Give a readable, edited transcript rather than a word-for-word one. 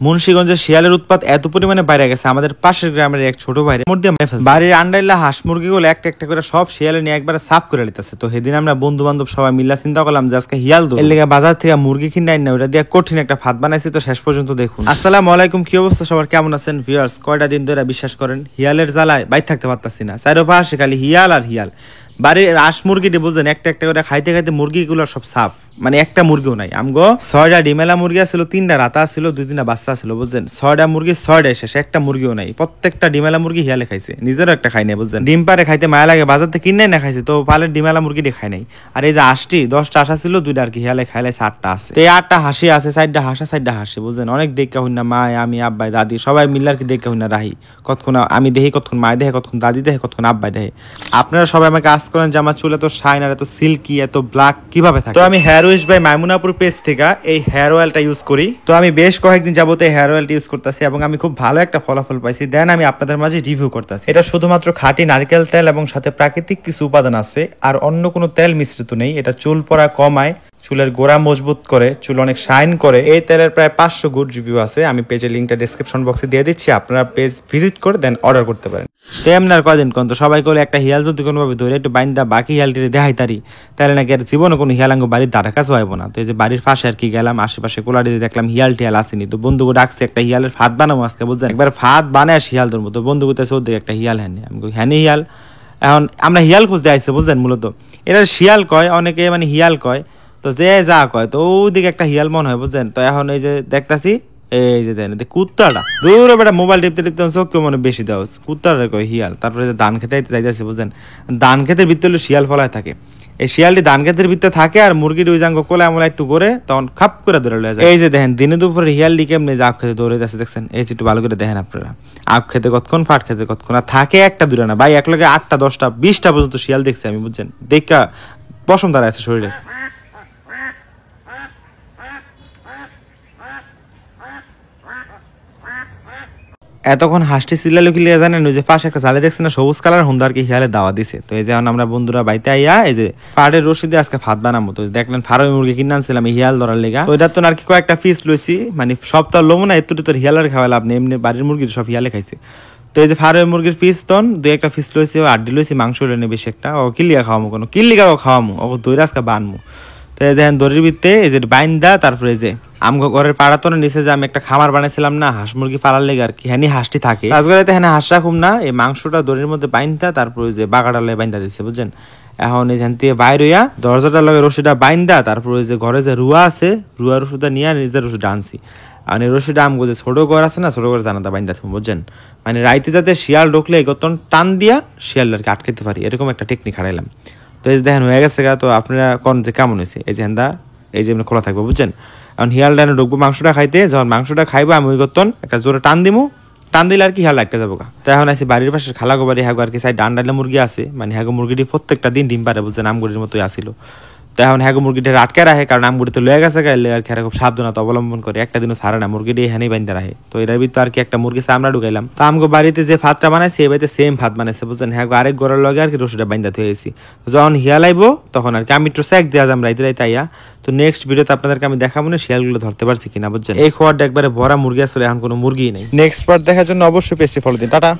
মুন্সিগঞ্জের শিয়ালের উৎপাত এত পরিমাণে বাইরে গেছে আমাদের পাশের গ্রামের এক ছোট ভাইয়ের মধ্যে বাড়ির আন্ডাইলা হাঁস মুরগিগুলো একটা একটা করে সব শিয়ালে নিয়ে একবারে সাফ করে নিতেছে। তো সেদিন আমরা বন্ধু বান্ধব সবাই মিল্লা চিন্তা করলাম যে আজকে হিয়াল দো এর লেগে বাজার থেকে মুরগি কিনে আইন না ওটা দিয়ে কঠিন একটা ভাত বানাইছি। তো শেষ পর্যন্ত দেখুন। আসসালামু আলাইকুম, কি অবস্থা সবার, কেমন আছেন ভিউয়ার্স? কয়টা দিন ধরে বিশ্বাস করেন হিয়ালের জ্বালায় বাইরে থাকতে পারতাছি না। চারপাশে খালি হিয়াল আর হিয়াল। বাড়ির হাঁস মুরগিটি বুঝলেন একটা একটা করে খাইতে খাইতে মুরগিগুলো সব সাফ, মানে একটা মুরগিও নাই। আমগো 6টা ডিমেলা মুরগি ছিল, 3টা রাতা ছিল, 2-3টা বাচ্চা ছিল বুঝলেন। 6টা মুরগি 6টা শেষ, একটা মুরগিও নাই। প্রত্যেকটা ডিমেলা মুরগি হিয়ালে খাইছে, নিজেরও একটা খাই নাই বুঝলেন। ডিম পারে খাইতে মায়া লাগে, বাজার থেকে কিনে না খাইছে। তো পালের ডিমেলা মুরগিটি খাই নাই। আর এই যে হাঁসটি 10টা আশা ছিল, 2টা আর কি হিয়ালে খাইলে 7টা আছে। তো এই 8টা হাসি আছে, 4টা হাঁসা 4টা হাসি বুঝলেন। অনেক দেখা হই না, মা আমি আব্বাই দাদি সবাই মিলে আর কি দেখা হই না রাহি। কতক্ষণ আমি দেখি, কতক্ষণ মায় দেখে, কতক্ষণ দাদি দেখে, কতক্ষণ আব্বাই দেখে। আপনারা সবাই আমাকে আস্ক করেন যে আমার চুল এত শাইন আর এত সিল্কি এত ব্ল্যাক কিভাবে থাকে। তো আমি হেয়ার উইশ বাই মাইমুনাপুর পেজ থেকে এই হেয়ার অয়েলটা ইউজ করি। তো আমি বেশ কয়েকদিন যাবত এই হেয়ার অয়েলটা ইউজ করতেছি এবং আমি খুব ভালো একটা ফলাফল পাইছি। দেন আমি আপনাদের মাঝে রিভিউ করতেছি। এটা শুধুমাত্র খাঁটি নারকেল তেল এবং সাথে প্রাকৃতিক কিছু উপাদান আছে, আর অন্য কোনো তেল মিশ্রিত নেই। এটা চুল পড়া কমায়, চুলের গোড়া মজবুত করে, চুল অনেক শাইন করে। এই তেলের প্রায় 500 গুড রিভিউ আছে। আমি পেজের লিঙ্কটা ডেসক্রিপশন বক্সে দিয়ে দিচ্ছি, আপনারা পেজ ভিজিট করে দেন অর্ডার করতে পারেন। তেমন আর কয়দিন কোন তো সবাই করে একটা হিয়াল যদি কোনোভাবে ধরে একটু বাইন্দা বাকি হিয়ালটি দেখাই তারি, তাহলে নাকি আর জীবনে কোনো হিয়ালাঙ্গ বাড়ির দ্বারা কাছে হইব না। তো এই যে বাড়ির পাশে আর কি গেলাম, আশেপাশে কোলাটিতে দেখলাম হিয়াল টিয়াল আসেনি। তো বন্ধুকে ডাকছে একটা হিয়ালের ফাঁদ বানাবো আজকে বুঝলেন। একবার ফাঁদ বানায় শিয়াল ধরবো। তো বন্ধুকে চৌধুরী একটা হিয়াল হ্যানি, আমি হ্যানি হিয়াল। এখন আমরা হিয়াল খুঁজতে আসছে বুঝলেন। মূলত এটা শিয়াল কয়, অনেকে মানে হিয়াল কয়। তো যে যা কয়, তো ওদিকে একটা হিয়াল মনে হয় বুঝলেন। তো এখন এই যে দেখতাছি, এই যে দেন কুত্তাটা দূরে বেটা মোবাইল টিপতে টিপতে চোখ মনে বেশি দেওয়া কুত্তাটা কয় হিয়াল। তারপরে যে ধান খেতে যাইতেছে বুঝলেন, ধান খেতের ভিতরে শিয়াল ফলায় থাকে। এই শিয়ালটি ধান খেতের ভিতরে থাকে আর মুরগির ওই জাঙ্গ কোলে আমলা একটু করে তখন খাপ করে ধরে লয়ে যায়। এই যে দেখেন দিনে দুপুরে হিয়ালটি কেমনি যে আখ খেতে দৌড়ে যাচ্ছে দেখছেন। এই যে একটু ভালো করে দেখেন আপনারা, আখ খেতে কতক্ষণ, ফাট খেতে কতক্ষণ। আর থাকে একটা দূরে না ভাই, এক লগে 8টা 10টা 20টা পর্যন্ত শিয়াল দেখছি আমি বুঝছেন। দেখা পশম দাঁড়ায় আছে শরীরে। এতক্ষণ হাঁসটি চিল্লালো কি লিয়ে জানেন, ওই যে পাশে একটা জালে দেখছে না সবুজ কালার, হুন্দা আর কি হিয়ালে দাওয়া দিছে। তো এই যে আমরা বন্ধুরা বাইতে আইয়া এই যে ফাড়ের রশিদে আজকে ভাত বানাবো। তো দেখলেন ফার্মে মুরগি কিনে আনছিলাম হিয়াল ধরার লেগা। তো এটা তো আর কি কয়েকটা পিস লইছি, মানে সব তো লোমো না, একটু তোর হিয়ালের খাওয়া লাভ নেই, এমনি বাড়ির মুরগির সব হিয়ালে খাইছে। তো এই যে ফার্মে মুরগির পিস তন 2-1টা পিস লইছি, আড্ডি লইছি, মাংস লইনি বেশি একটা। ও কিল্লিয়া খাওয়ামো, কোনো কিল্লিগাও খাওয়ামো, ও দইরা আজকে বানমু। তো এই দেখেন দড়ির ভিত্তে এই যে বাইন্দা, তারপরে এই যে আমগো ঘরের পাড়াতনের নিচে যে আমি একটা খামার বানাইছিলাম না হাঁস মুরগি পালার লেগে আর কি, হ্যানি হাঁসটি থাকে আজকালাতে, হ্যাঁ হাঁস রাখুম না। এই মাংসটা দড়ির মধ্যে বাইন্দা, তারপরে ওই যে বাগাটা লয়ে বাইন্দা দিচ্ছে বুঝছেন। এখন এই যেন থেকে বাইর হইয়া দরজাটা লগে রশিটা বাইন্দা, তারপরে ওই যে ঘরে যে রুয়া আছে, রুয়া রসুটা নিয়ে নিজের রসুটা আনছি। আর এই রশিটা আমগো যে ছোট ঘর আছে না, ছোট ঘরে জানাতা বাইন্দা থাকুন বুঝছেন। মানে রাইতে যাতে শিয়াল ঢুকলে গতন টান দিয়া শিয়াল আর কি আটকাতে পারি, এরকম একটা টেকনিক হারাইলাম। তো এই যে দেখেন হয়ে গেছে গা। তো আপনারা কোন যে কেমন হয়েছে, এই যে হেন্দা এই যে খোলা থাকবে বুঝছেন। এখন হিয়াল ডানে ঢুকবো মাংসটা খাইতে, যখন মাংসটা খাইবো আমি ওই গতন একটা জোরে টান দিমু, টান দিলে আর কি হিয়াল একটা যাবো গা। তো এখন আছে বাড়ির পাশে খালাগো বাড়ি, হ্যাগো আর কি সাইড ডান্ডালে মুরগি আছে, মানে হ্যাগো মুরগিটি প্রত্যেকটা দিন ডিম পারে বুঝছেন, আমগুড়ির মতোই আসিল। তো এখন হ্যাগো মুরগিটা আটকে রাখে, কারণ আমগুড়ি তো লয়ে গেছে গাইলে আর কি খুব সাবধানতা অবলম্বন করে, একটা দিনও ছাড়ে না মুরগিটি হ্যানি বান্ধে রাখে। তো এটার ভিতরে আর কি একটা মুরগি আমরা ঢুকাইলাম। তো আমগো বাড়িতে যে ভাতটা বানাইছে এই বাড়িতে সেম ভাত বানাইছে বুঝছেন। হ্যাগো আরেক গড়ের লগে আর কি রসিটা বান্ধা থয়েছি। যখন হিয়াল আইবো তখন আর কি আমি একটু চেক দেওয়া যাম রাইতে রাইতে আইয়া। তো নেক্সট ভিডিওতে আপনাদেরকে আমি দেখাবো না শিয়ালগুলো ধরতে পারছি কিনা বুঝছেন। এই খোয়ারটা একবারে ভরা মুরগি আসলে এখন কোনো মুরগি নেই। নেক্সট পার্ট দেখার জন্য অবশ্যই পেজটি ফলো দিন। টাটা।